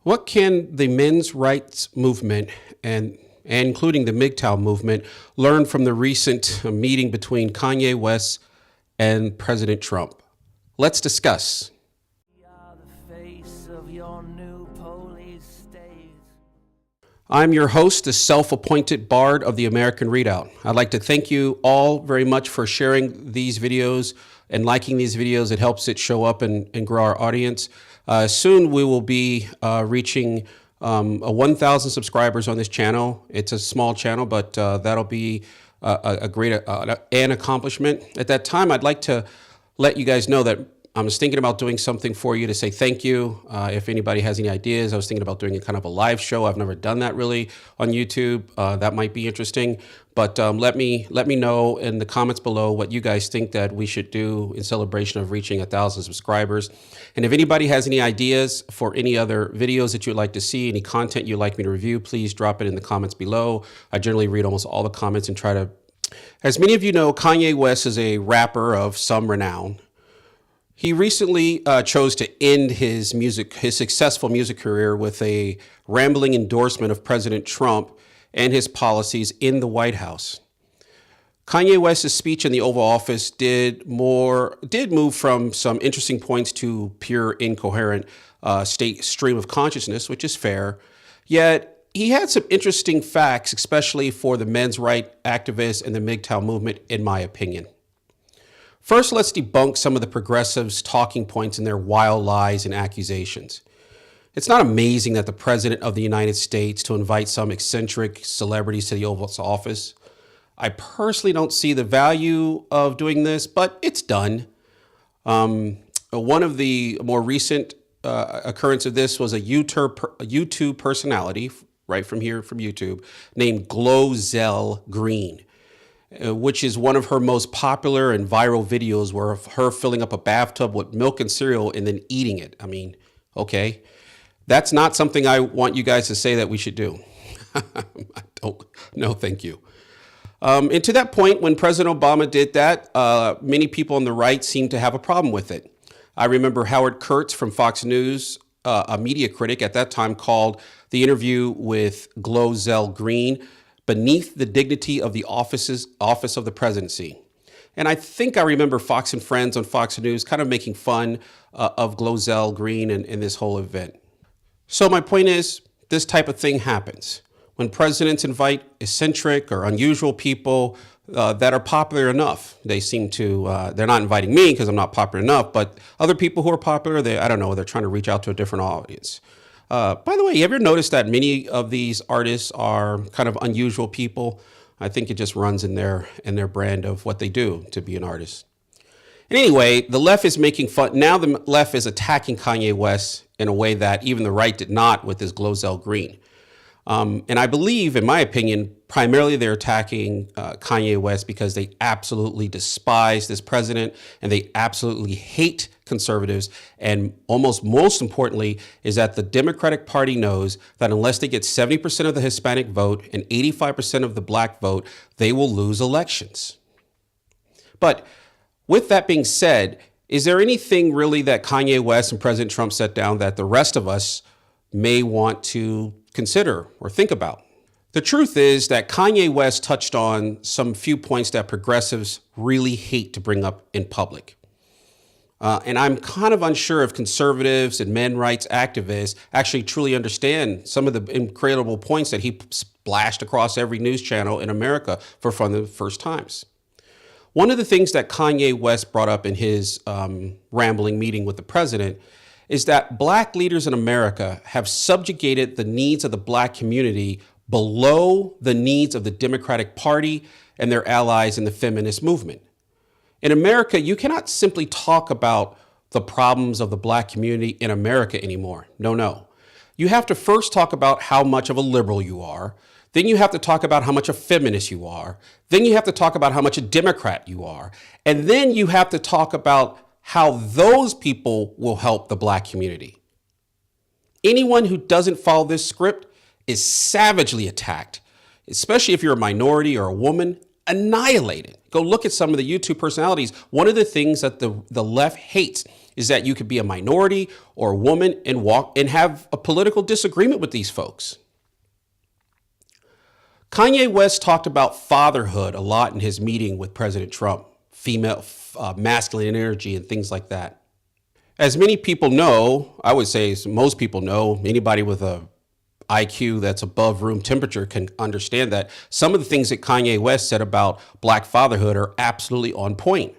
What can the men's rights movement and including the MGTOW movement learn from the recent meeting between Kanye West and President Trump? Let's discuss. I'm your host, the self-appointed bard of the American Readout. I'd like to thank you all very much for sharing these videos and liking these videos. It helps it show up and grow our audience. Soon we will be reaching 1,000 subscribers on this channel. It's a small channel, but that'll be a great an accomplishment. At that time, I'd like to let you guys know that I was thinking about doing something for you to say thank you. If anybody has any ideas, I was thinking about doing a kind of a live show. I've never done that really on YouTube. That might be interesting. But let me know in the comments below what you guys think that we should do in celebration of reaching 1,000 subscribers. And if anybody has any ideas for any other videos that you'd like to see, any content you'd like me to review, please drop it in the comments below. I generally read almost all the comments and try to... As many of you know, Kanye West is a rapper of some renown. He recently chose to end his successful music career with a rambling endorsement of President Trump and his policies in the White House. Kanye West's speech in the Oval Office did move from some interesting points to pure incoherent stream of consciousness, which is fair. Yet he had some interesting facts, especially for the men's rights activists and the MGTOW movement, in my opinion. First, let's debunk some of the progressives' talking points and their wild lies and accusations. It's not amazing that the President of the United States to invite some eccentric celebrities to the Oval Office. I personally don't see the value of doing this, but it's done. One of the more recent occurrence of this was a YouTube personality, right from here from YouTube, named Glozell Green, which is one of her most popular and viral videos where of her filling up a bathtub with milk and cereal and then eating it. I mean, okay, that's not something I want you guys to say that we should do. I don't, no, thank you. And to that point, when President Obama did that, many people on the right seemed to have a problem with it. I remember Howard Kurtz from Fox News, a media critic at that time, called the interview with Glozell Green beneath the dignity of the office of the presidency. And I think I remember Fox and Friends on Fox News kind of making fun of Glozell Green and this whole event. So my point is, this type of thing happens. When presidents invite eccentric or unusual people that are popular enough, they seem to, they're not inviting me because I'm not popular enough, but other people who are popular, I don't know, they're trying to reach out to a different audience. By the way, you ever noticed that many of these artists are kind of unusual people? I think it just runs in their brand of what they do to be an artist. And anyway, the left is making fun. Now the left is attacking Kanye West in a way that even the right did not with this Glozell Green. And I believe, in my opinion, primarily they're attacking Kanye West because they absolutely despise this president and they absolutely hate conservatives. And almost most importantly is that the Democratic Party knows that unless they get 70% of the Hispanic vote and 85% of the black vote, they will lose elections. But with that being said, is there anything really that Kanye West and President Trump set down that the rest of us may want to consider or think about? The truth is that Kanye West touched on some few points that progressives really hate to bring up in public. And I'm kind of unsure if conservatives and men's rights activists actually truly understand some of the incredible points that he splashed across every news channel in America for the first times. One of the things that Kanye West brought up in his rambling meeting with the president is that black leaders in America have subjugated the needs of the black community below the needs of the Democratic Party and their allies in the feminist movement. In America, you cannot simply talk about the problems of the black community in America anymore. No. You have to first talk about how much of a liberal you are. Then you have to talk about how much a feminist you are. Then you have to talk about how much a Democrat you are. And then you have to talk about how those people will help the black community. Anyone who doesn't follow this script is savagely attacked, especially if you're a minority or a woman, annihilated. Go look at some of the YouTube personalities. One of the things that the left hates is that you could be a minority or a woman and walk and have a political disagreement with these folks. Kanye West talked about fatherhood a lot in his meeting with President Trump, female, masculine energy and things like that. As many people know, I would say as most people know, anybody with a IQ that's above room temperature can understand that some of the things that Kanye West said about black fatherhood are absolutely on point.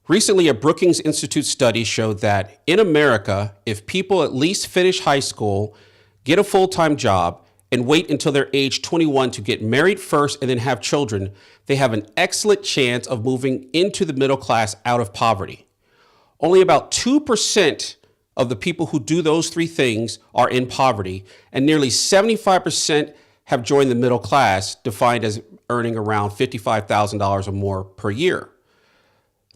Recently, a Brookings Institute study showed that in America, if people at least finish high school, get a full-time job, and wait until they're age 21 to get married first and then have children, they have an excellent chance of moving into the middle class out of poverty. Only about 2% of the people who do those three things are in poverty, and nearly 75% have joined the middle class, defined as earning around $55,000 or more per year.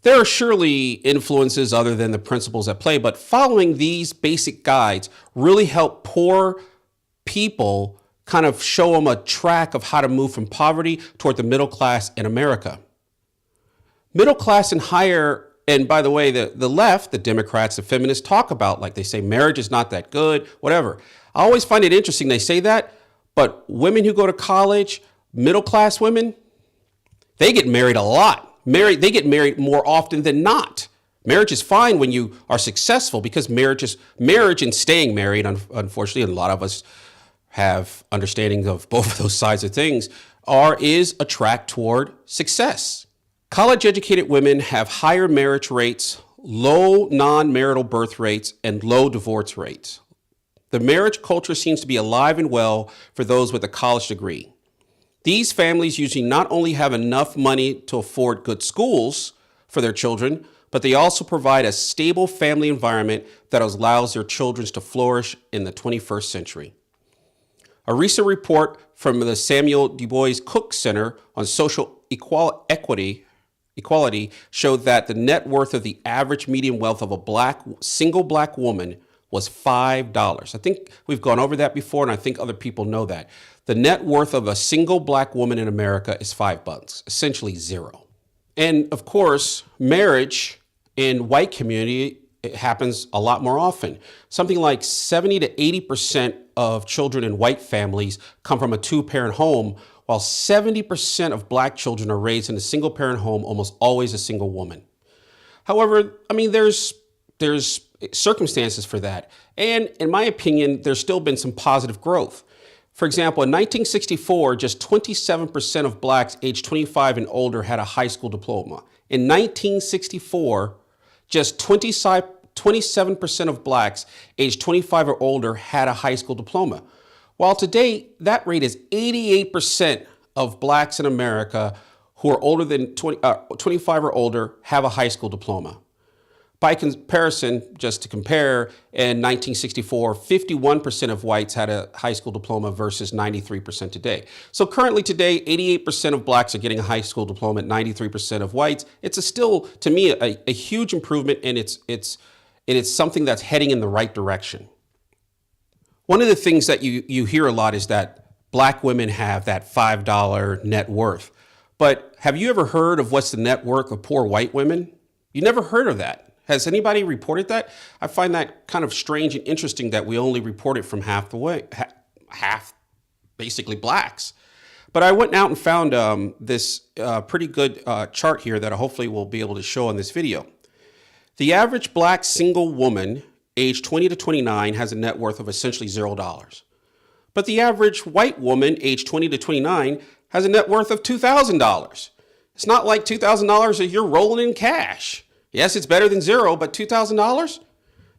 There are surely influences other than the principles at play, but following these basic guides really help poor people kind of show them a track of how to move from poverty toward the middle class in America. Middle class and higher, and by the way, the left, the Democrats, the feminists talk about, like they say, marriage is not that good, whatever. I always find it interesting they say that, but women who go to college, middle class women, they get married a lot. They get married more often than not. Marriage is fine when you are successful because marriage and staying married, unfortunately, and a lot of us have understanding of both of those sides of things, is a track toward success. College-educated women have higher marriage rates, low non-marital birth rates, and low divorce rates. The marriage culture seems to be alive and well for those with a college degree. These families usually not only have enough money to afford good schools for their children, but they also provide a stable family environment that allows their children to flourish in the 21st century. A recent report from the Samuel Du Bois Cook Center on Social Equality showed that the net worth of the average median wealth of a single black woman was $5. I think we've gone over that before, and I think other people know that. The net worth of a single black woman in America is $5, essentially zero. And of course, marriage in white community, it happens a lot more often. Something like 70 to 80% of children in white families come from a two-parent home, while 70% of black children are raised in a single-parent home, almost always a single woman. However, I mean, there's circumstances for that. And in my opinion, there's still been some positive growth. For example, in 1964, just 27% of blacks aged 25 and older had a high school diploma. In 1964, just 27% of blacks aged 25 or older had a high school diploma. While today, that rate is 88% of blacks in America who are older than 25 or older have a high school diploma. By comparison, just to compare, in 1964, 51% of whites had a high school diploma versus 93% today. So currently today, 88% of blacks are getting a high school diploma, 93% of whites. It's still, to me, a huge improvement, and it's something that's heading in the right direction. One of the things that you hear a lot is that black women have that $5 net worth. But have you ever heard of what's the net worth of poor white women? You never heard of that. Has anybody reported that? I find that kind of strange and interesting that we only report it from half basically blacks. But I went out and found this pretty good chart here that I hopefully will be able to show in this video. The average black single woman aged 20 to 29 has a net worth of essentially $0. But the average white woman aged 20 to 29 has a net worth of $2,000. It's not like $2,000 that you're rolling in cash. Yes, it's better than zero, but $2,000?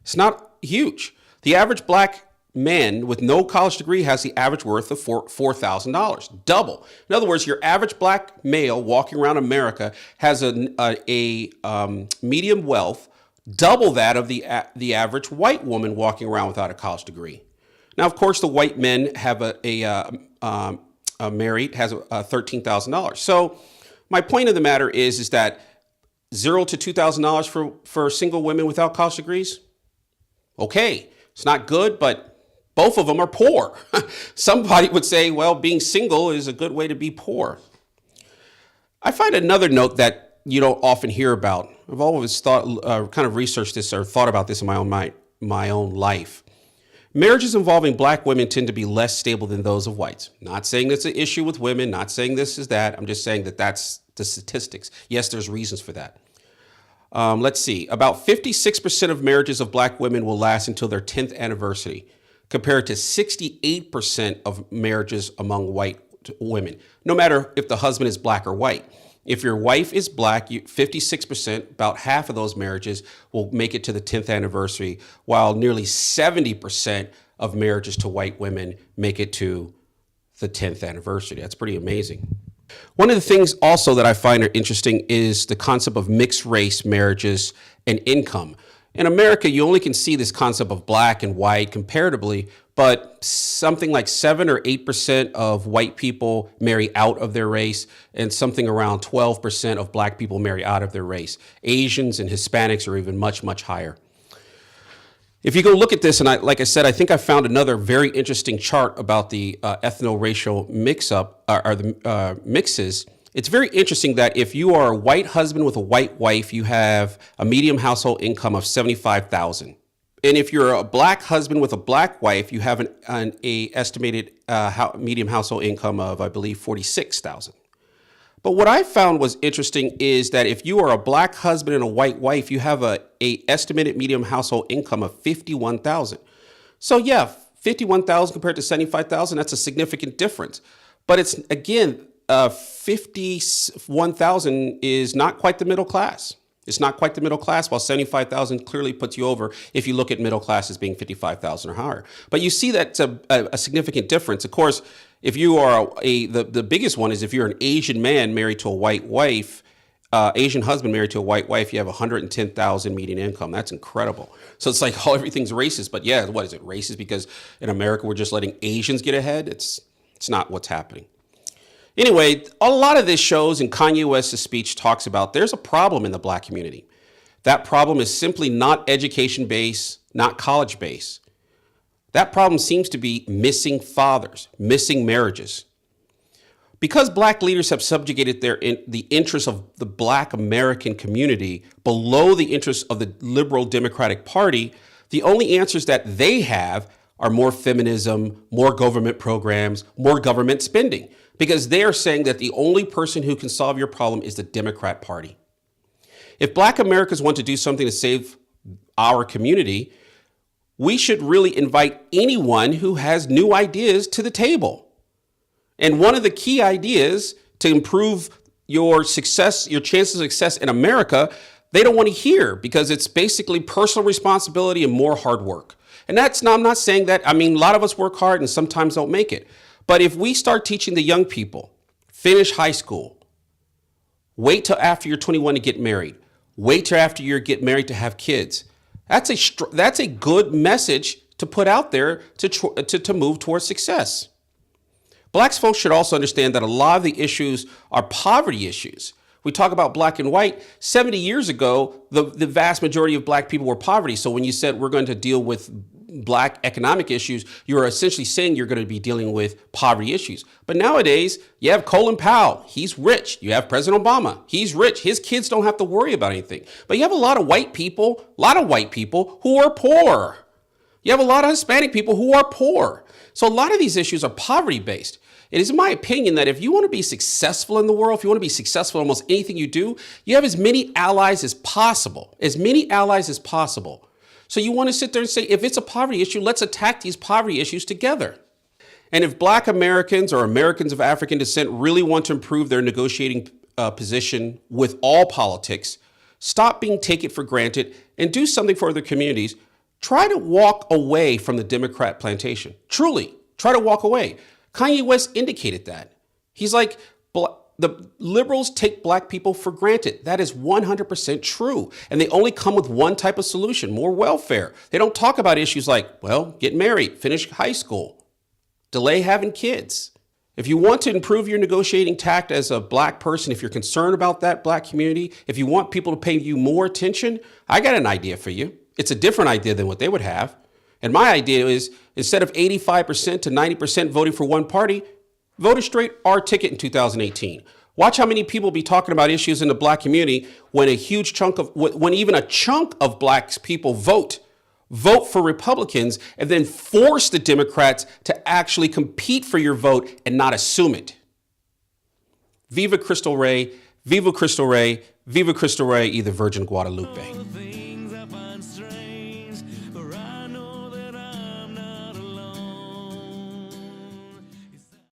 It's not huge. The average black man with no college degree has the average worth of $4,000, double. In other words, your average black male walking around America has a median wealth double that of the average white woman walking around without a college degree. Now, of course, the white men have married has $13,000. So my point of the matter is that $0 to $2,000 for single women without college degrees? Okay, it's not good, but both of them are poor. Somebody would say, well, being single is a good way to be poor. I find another note that you don't often hear about. I've always thought, kind of researched this or thought about this in my own life. Marriages involving black women tend to be less stable than those of whites. Not saying that's an issue with women, not saying this is that. I'm just saying that that's the statistics. Yes, there's reasons for that. Let's see. About 56% of marriages of black women will last until their 10th anniversary, compared to 68% of marriages among white women, no matter if the husband is black or white. If your wife is black, 56%, about half of those marriages will make it to the 10th anniversary, while nearly 70% of marriages to white women make it to the 10th anniversary. That's pretty amazing. One of the things also that I find are interesting is the concept of mixed race marriages and income. In America, you only can see this concept of black and white comparatively, but something like 7 or 8% of white people marry out of their race, and something around 12% of black people marry out of their race. Asians and Hispanics are even much, much higher. If you go look at this, and like I said, I think I found another very interesting chart about the ethno-racial mix-up, or the mixes. It's very interesting that if you are a white husband with a white wife, you have a median household income of $75,000. And if you're a black husband with a black wife, you have an estimated median household income of, I believe, $46,000. But what I found was interesting is that if you are a black husband and a white wife, you have a estimated median household income of $51,000. So yeah, $51,000 compared to $75,000, that's a significant difference. But it's, again, $51,000 is not quite the middle class. It's not quite the middle class, while $75,000 clearly puts you over if you look at middle class as being $55,000 or higher. But you see that's a significant difference. Of course, if you are the biggest one is if you're an Asian man married to a white wife, Asian husband married to a white wife, you have $110,000 median income. That's incredible. So it's like, oh, everything's racist. But yeah, what is it? Racist because in America we're just letting Asians get ahead? It's not what's happening. Anyway, a lot of this shows, and Kanye West's speech talks about, there's a problem in the black community. That problem is simply not education-based, not college-based. That problem seems to be missing fathers, missing marriages. Because black leaders have subjugated the interests of the black American community below the interests of the liberal Democratic Party, the only answers that they have are more feminism, more government programs, more government spending, because they are saying that the only person who can solve your problem is the Democrat Party. If black Americans want to do something to save our community, we should really invite anyone who has new ideas to the table. And one of the key ideas to improve your success, your chances of success in America, they don't want to hear, because it's basically personal responsibility and more hard work. And I'm not saying that. I mean, a lot of us work hard and sometimes don't make it. But if we start teaching the young people, finish high school, wait till after you're 21 to get married, wait till after you get married to have kids, that's a good message to put out there to move towards success. Black folks should also understand that a lot of the issues are poverty issues. We talk about black and white. 70 years ago, the vast majority of black people were poverty. So when you said we're going to deal with black economic issues, you're essentially saying you're going to be dealing with poverty issues. But nowadays, you have Colin Powell. He's rich. You have President Obama. He's rich. His kids don't have to worry about anything. But you have a lot of white people who are poor. You have a lot of Hispanic people who are poor. So a lot of these issues are poverty-based. It is my opinion that if you want to be successful in the world, if you want to be successful in almost anything you do, you have as many allies as possible, So you want to sit there and say, if it's a poverty issue, let's attack these poverty issues together. And if black Americans or Americans of African descent really want to improve their negotiating position with all politics, stop being taken for granted and do something for their communities. Try to walk away from the Democrat plantation. Truly, try to walk away. Kanye West indicated that. He's like, the liberals take black people for granted. That is 100% true. And they only come with one type of solution, more welfare. They don't talk about issues like, well, get married, finish high school, delay having kids. If you want to improve your negotiating tact as a black person, if you're concerned about that black community, if you want people to pay you more attention, I got an idea for you. It's a different idea than what they would have. And my idea is, instead of 85% to 90% voting for one party, vote a straight R ticket in 2018. Watch how many people be talking about issues in the black community when when even a chunk of black people vote for Republicans and then force the Democrats to actually compete for your vote and not assume it. Viva Cristo Rey, Viva Cristo Rey, Viva Cristo Rey y the Virgin Guadalupe.